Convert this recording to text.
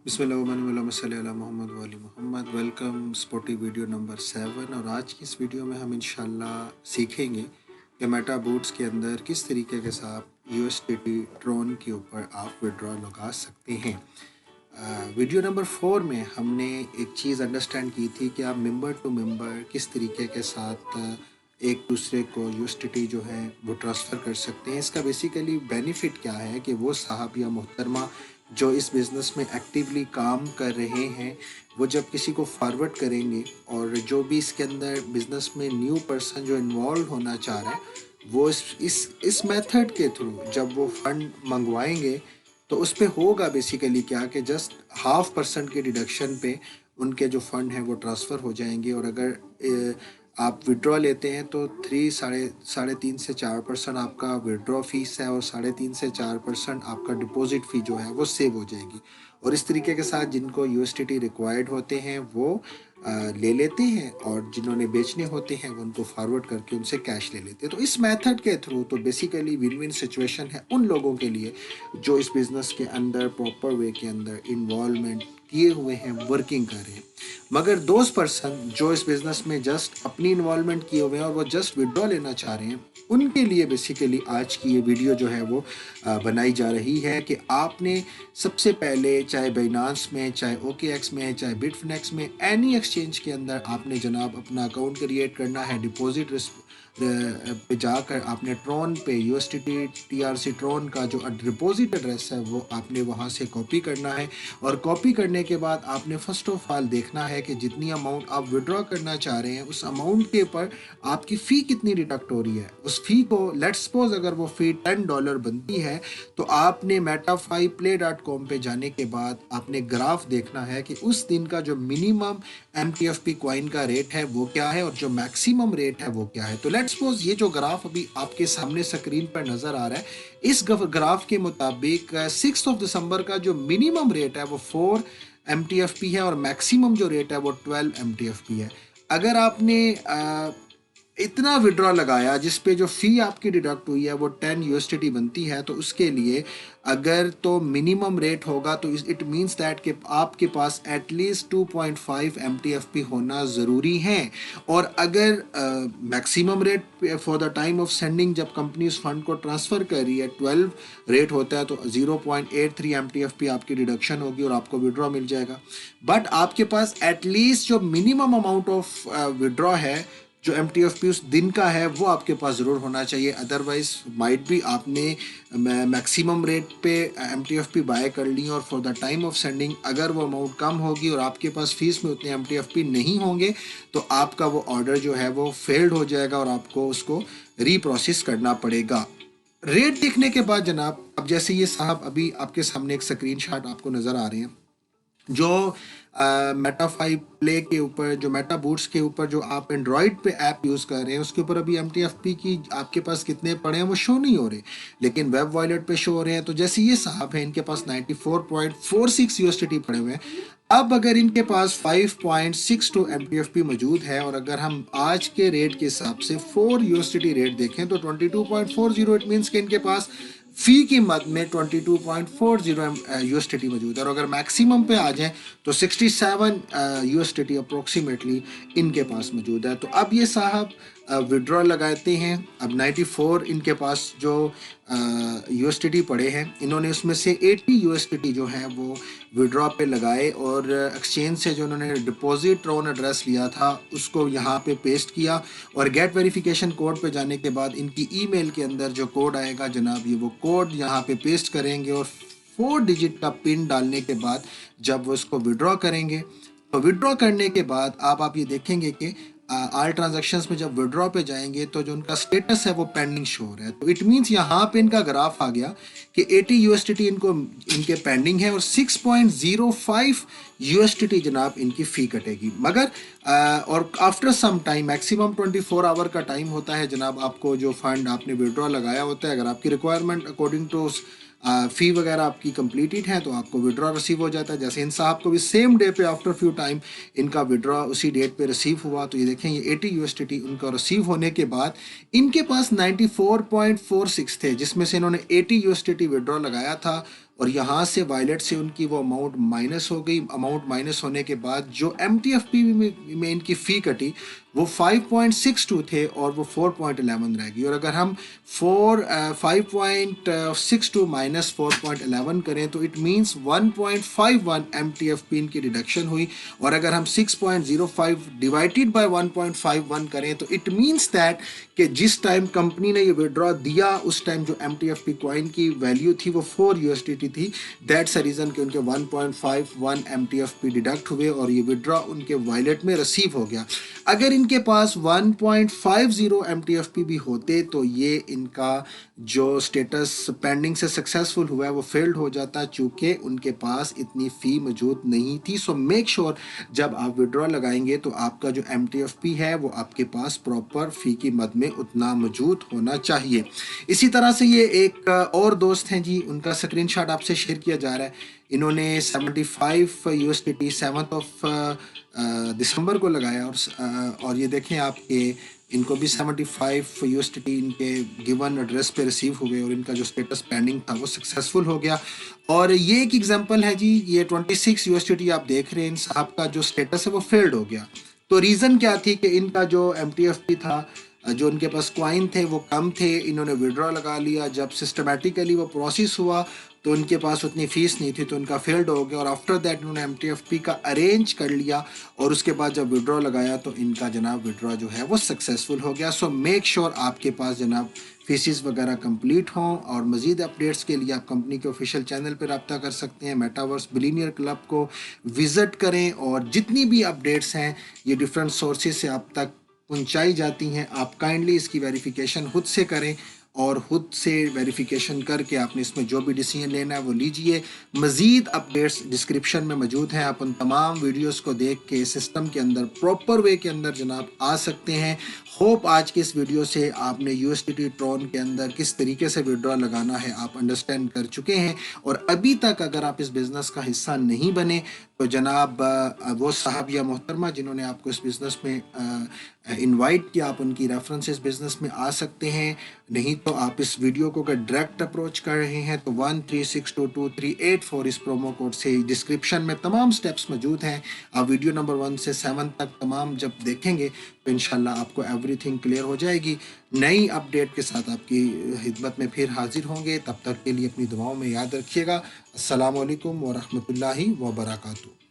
बिस्मिल्लाहिर्रहमानिर्रहीम। Welcome sporty video number 7। और आज की इस वीडियो में हम इंशाल्लाह सीखेंगे कि मेटा बूट्स के अंदर किस तरीके के साथ यूएसडीटी ट्रोन के ऊपर आप विड्रॉ लगा सकते हैं। वीडियो नंबर 4 में हमने एक चीज़ अंडरस्टैंड की थी कि आप मेंबर टू मेंबर किस तरीके के साथ एक दूसरे को यूएसडीटी जो है वो ट्रांसफ़र कर सकते हैं। इसका बेसिकली बेनिफिट क्या है कि वो साहब या मोहतरमा जो इस बिज़नेस में एक्टिवली काम कर रहे हैं, वो जब किसी को फॉरवर्ड करेंगे और जो भी इसके अंदर बिज़नेस में न्यू पर्सन जो इन्वॉल्व होना चाह रहा है, वो इस मेथड के थ्रू जब वो फंड मंगवाएंगे तो उस पे होगा बेसिकली क्या कि जस्ट 0.5% के डिडक्शन पे उनके जो फ़ंड हैं वो ट्रांसफ़र हो जाएंगे। और अगर आप विड्रॉ लेते हैं तो साढ़े तीन से 4% आपका विड्रॉ फीस है और 3.5 से 4% आपका डिपॉजिट फ़ी जो है वो सेव हो जाएगी। और इस तरीके के साथ जिनको यूएसडीटी रिक्वायर्ड होते हैं वो ले लेते हैं, और जिन्होंने बेचने होते हैं वो उनको फॉरवर्ड करके उनसे कैश ले लेते हैं। तो इस मेथड के थ्रू तो बेसिकली विन विन सिचुएशन है उन लोगों के लिए जो इस बिज़नेस के अंदर प्रॉपर वे के अंदर इन्वॉल्वमेंट किए हुए हैं, वर्किंग कर रहे हैं। मगर दोस्त पर्सन जो इस बिज़नेस में जस्ट अपनी इन्वॉल्वमेंट किए हुए हैं और वो जस्ट विड्रॉ लेना चाह रहे हैं, उनके लिए बेसिकली आज की ये वीडियो जो है वो बनाई जा रही है कि आपने सबसे पहले चाहे बाइनांस में, चाहे OKX में, चाहे बिटफिनेक्स में, एनी एक्सचेंज के अंदर आपने जनाब अपना अकाउंट क्रिएट करना है। डिपॉजिट पे जाकर आपने ट्रॉन पे यूएसडीटी TRC ट्रॉन का जो डिपॉजिट एड्रेस है वो आपने वहाँ से कॉपी करना है। और कॉपी करने के बाद आपने फ़र्स्ट ऑफ ऑल देखना है कि जितनी अमाउंट आप विड्रॉ करना चाह रहे हैं उस अमाउंट के ऊपर आपकी फ़ी कितनी डिडक्ट हो रही है। उस फ़ी को लेट्स सपोज अगर वो फ़ी $10 बनती है तो आपने MetaFiPlay.com पे जाने के बाद आपने ग्राफ देखना है कि उस दिन का जो मिनिमम MTFP कॉइन का रेट है वो क्या है और जो मैक्सिमम रेट है वो क्या है। तो लेट्स सपोज ये जो ग्राफ अभी आपके सामने स्क्रीन पर नज़र आ रहा है, इस ग्राफ के मुताबिक 6 दिसंबर का जो मिनिमम रेट है वो 4 MTFP है और मैक्सिमम जो रेट है वो 12 MTFP है। अगर आपने इतना विड्रॉ लगाया जिस पे जो फ़ी आपकी डिडक्ट हुई है वो 10 USDT बनती है, तो उसके लिए अगर तो मिनिमम रेट होगा तो इट मीन्स दैट कि आपके पास एटलीस्ट 2.5 MTFP होना ज़रूरी है। और अगर maximum rate for the time of sending जब कंपनी उस फंड को ट्रांसफ़र कर रही है 12 रेट होता है तो 0.83 MTFP आपकी डिडक्शन होगी और आपको विड्रॉ मिल जाएगा। बट आपके पास एटलीस्ट जो मिनिमम अमाउंट ऑफ विड्रॉ है, जो MTFP उस दिन का है, वो आपके पास ज़रूर होना चाहिए। अदरवाइज माइट भी आपने मैक्सिमम रेट पे MTFP बाय कर ली और for the time of sending अगर वो अमाउंट कम होगी और आपके पास फीस में उतने MTFP नहीं होंगे तो आपका वो ऑर्डर जो है वो फेल्ड हो जाएगा और आपको उसको रीप्रोसेस करना पड़ेगा। रेट देखने के बाद जनाब, अब जैसे ये साहब अभी आपके सामने एक स्क्रीनशॉट आपको नज़र आ रहे हैं, जो मेटाफाई प्ले के ऊपर, जो मेटा बूट्स के ऊपर जो आप एंड्रॉयड पे ऐप यूज़ कर रहे हैं उसके ऊपर अभी MTFP की आपके पास कितने पड़े हैं वो शो नहीं हो रहे, लेकिन वेब वॉलेट पे शो हो रहे हैं। तो जैसे ये साहब हैं, इनके पास 94.46 USDT पड़े हुए हैं। अब अगर इनके पास 5.62 MTFP मौजूद है और अगर हम आज के रेट के हिसाब से 4 USDT रेट देखें तो 22.40, इट मीन्स कि इनके पास फ़ी की मद में 22.40 USDT मौजूद है। और अगर मैक्सिमम पे आ जाएं तो 67 USDT अप्रोक्सीमेटली इनके पास मौजूद है। तो अब ये साहब विड्रॉ लगाते हैं। अब 94 इनके पास जो USDT पड़े हैं, इन्होंने उसमें से 80 USDT जो हैं वो विड्रॉ पे लगाए और एक्सचेंज से जो उन्होंने डिपॉजिट ट्रॉन एड्रेस लिया था उसको यहाँ पे पेस्ट किया और गेट वेरिफिकेशन कोड पे जाने के बाद इनकी ईमेल के अंदर जो कोड आएगा जनाब, ये वो कोड यहाँ पे पेस्ट करेंगे और 4 डिजिट का पिन डालने के बाद जब वो इसको विड्रॉ करेंगे तो विड्रॉ करने के बाद आप ये देखेंगे कि ऑल ट्रांजैक्शंस में जब विड्रॉ पे जाएंगे तो जो उनका स्टेटस है वो पेंडिंग शो हो रहा है। तो इट मीन्स यहाँ पे इनका ग्राफ आ गया कि 80 USDT इनके पेंडिंग है और 6.05 USDT जनाब इनकी फ़ी कटेगी। मगर और after some time, maximum 24 hour का टाइम होता है जनाब, आपको जो फंड आपने विड्रॉ लगाया होता है, अगर आपकी रिक्वायरमेंट अकॉर्डिंग टू फ़ी वगैरह आपकी कंप्लीटेड है तो आपको विड्रॉ रिसीव हो जाता है। जैसे इन साहब को भी सेम डे पे आफ्टर फ्यू टाइम इनका विड्रॉ उसी डेट पे रिसीव हुआ। तो ये देखें, ये 80 USDT उनका रिसीव होने के बाद इनके पास 94.46 थे, जिसमें से इन्होंने 80 USDT विड्रॉ लगाया था اور यहाँ से वायलेट से उनकी वो अमाउंट माइनस हो गई। अमाउंट माइनस होने के बाद जो MTFP में इनकी फ़ी कटी वो 5.62 थे और वो 4.11 रह गई। और अगर हम 5.62 माइनस 4.11 करें तो इट मीन्स 1.51 MTFP इनकी डिडक्शन हुई। और अगर हम 6.05 डिवाइडेड बाय 1.51 करें तो इट मीन्स दैट कि जिस टाइम कंपनी ने ये विड्रॉ दिया उस टाइम जो MTFP कॉइन की वैल्यू थी वो 4 USDT थी। दैट्स अ रीज़न कि उनके 1.51 MTFP डिडक्ट हुए और ये विड्रॉ उनके वॉलेट में रिसीव हो गया। अगर इनके पास 1.50 MTFP भी होते तो ये इनका जो स्टेटस पेंडिंग से सक्सेसफुल हुआ है वो फेल्ड हो जाता, चूँकि उनके पास इतनी फ़ी मौजूद नहीं थी। सो मेक श्योर जब आप विड्रॉ लगाएंगे तो आपका जो MTFP है वो आपके पास प्रॉपर फ़ी की मद में उतना मौजूद होना चाहिए। इसी तरह से ये एक और दोस्त हैं जी, उनका स्क्रीनशॉट आपसे शेयर किया जा रहा है। इन्होंने 75 USDT 7 दिसंबर को लगाया और ये देखें आप कि इनको भी 75 USDT इनके गिवन एड्रेस पे रिसीव हुए और इनका जो स्टेटस पेंडिंग था वो सक्सेसफुल हो गया। और ये एक एग्जांपल है जी, ये 26 USDT आप देख रहे हैं, इन साहब का जो स्टेटस है वो फेल्ड हो गया। तो रीज़न क्या थी कि इनका जो MTFP था, जो उनके पास कॉइन थे वो कम थे, इन्होंने विड्रॉ लगा लिया। जब सिस्टमेटिकली वो प्रोसेस हुआ तो उनके पास उतनी फ़ीस नहीं थी तो उनका फेल्ड हो गया। और आफ्टर दैट उन्होंने MTFP का अरेंज कर लिया और उसके बाद जब विड्रॉ लगाया तो इनका जनाब विड्रॉ जो है वो सक्सेसफुल हो गया। सो मेक श्योर आपके पास जनाब फीसिस वगैरह कंप्लीट हों। और मज़ीद अपडेट्स के लिए आप कंपनी के ऑफिशियल चैनल पर रब्ता कर सकते हैं। मेटावर्स बिलियनियर क्लब को विज़िट करें और जितनी भी अपडेट्स हैं ये डिफरेंट सोर्सेज से आप तक पहुंचाई जाती हैं। आप काइंडली इसकी वेरिफिकेशन खुद से करें और खुद से वेरिफिकेशन करके आपने इसमें जो भी डिसीजन लेना है वो लीजिए। मज़ीद अपडेट्स डिस्क्रिप्शन में मौजूद हैं, आप उन तमाम वीडियोस को देख के सिस्टम के अंदर प्रॉपर वे के अंदर जनाब आ सकते हैं। होप आज के इस वीडियो से आपने USDT ट्रॉन के अंदर किस तरीके से विड्रॉ लगाना है आप अंडरस्टैंड कर चुके हैं। और अभी तक अगर आप इस बिज़नेस का हिस्सा नहीं बने तो जनाब वो साहब या मोहतरमा जिन्होंने आपको इस बिज़नेस में इनवाइट किया, आप उनकी रेफरेंसेस बिज़नेस में आ सकते हैं। नहीं तो आप इस वीडियो को अगर डायरेक्ट अप्रोच कर रहे हैं तो 13622384 इस प्रोमो कोड से डिस्क्रिप्शन में तमाम स्टेप्स मौजूद हैं। आप वीडियो नंबर 1 से 7 तक तमाम जब देखेंगे तो इंशाल्लाह आपको एवरीथिंग क्लियर हो जाएगी। नई अपडेट के साथ आपकी खिदमत में फिर हाजिर होंगे। तब तक के लिए अपनी दुआओं में याद रखिएगा। अस्सलाम वालेकुम व रहमतुल्लाहि व बरकातहू।